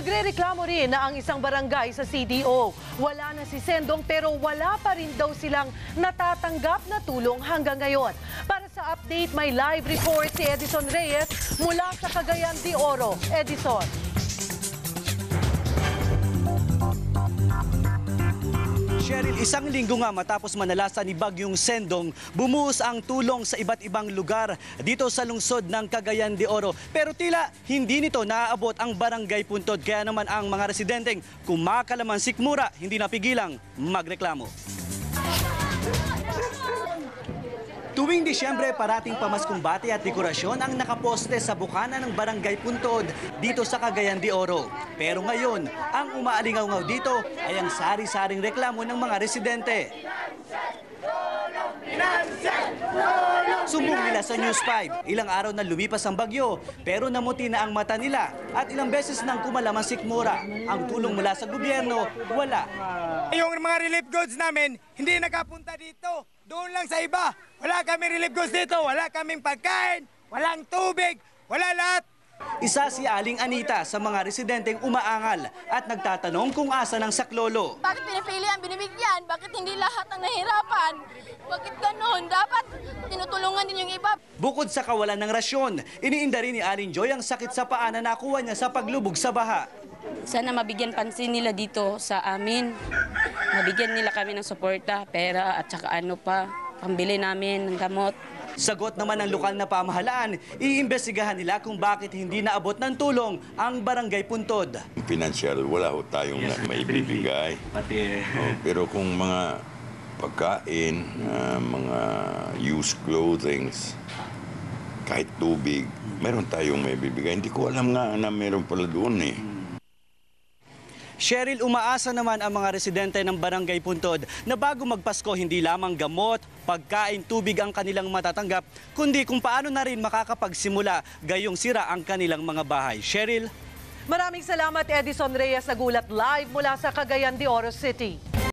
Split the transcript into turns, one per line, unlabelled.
Nagrereklamo rin na ang isang barangay sa CDO. Wala na si Sendong pero wala pa rin daw silang natatanggap na tulong hanggang ngayon. Para sa update, may live report si Edison Reyes mula sa Cagayan de Oro. Edison.
Cheryl, isang linggo nga matapos manalasa ni Bagyong Sendong, bumuhos ang tulong sa iba't ibang lugar dito sa lungsod ng Cagayan de Oro. Pero tila hindi nito naaabot ang barangay Puntod. Kaya naman ang mga residenteng kumakalaman sikmura hindi napigilang magreklamo. Tuwing Disyembre, parating pamaskong bati at dekorasyon ang nakaposte sa bukana ng Barangay Puntod dito sa Cagayan de Oro. Pero ngayon, ang umaalingaw-ngaw dito ay ang sari-saring reklamo ng mga residente. Sumbong nila sa News 5, ilang araw na lumipas ang bagyo, pero namuti na ang mata nila at ilang beses nang kumalaman sikmura. Ang tulong mula sa gobyerno, wala.
Yung mga relief goods namin, hindi nakapunta dito. Doon lang sa iba. Wala kami relief goods dito. Wala kaming pagkain, walang tubig, wala lahat.
Isa si Aling Anita sa mga residenteng umaangal at nagtatanong kung asa ng saklolo.
Bakit pinipili ang binibigyan? Bakit hindi lahat ang nahihirapan? Bakit ganun? Dapat tinutulungan din yung iba.
Bukod sa kawalan ng rasyon, iniinda rin ni Aling Joy ang sakit sa paa na nakuha niya sa paglubog sa baha.
Sana mabigyan pansin nila dito sa amin. Mabigyan nila kami ng suporta, pera at saka pambili namin ng gamot.
Sagot naman ng lokal na pamahalaan, iimbestigahan nila kung bakit hindi naabot ng tulong ang Barangay Puntod.
Financial, wala ho tayong maibibigay. Pero kung mga pagkain, mga used clothing, kahit tubig, meron tayong maibibigay. Hindi ko alam nga na meron pala doon eh.
Cheryl, umaasa naman ang mga residente ng Barangay Puntod na bago magpasko hindi lamang gamot, pagkain, tubig ang kanilang matatanggap, kundi kung paano na rin makakapagsimula gayong sira ang kanilang mga bahay. Cheryl?
Maraming salamat Edison Reyes sa gulat live mula sa Cagayan de Oro City.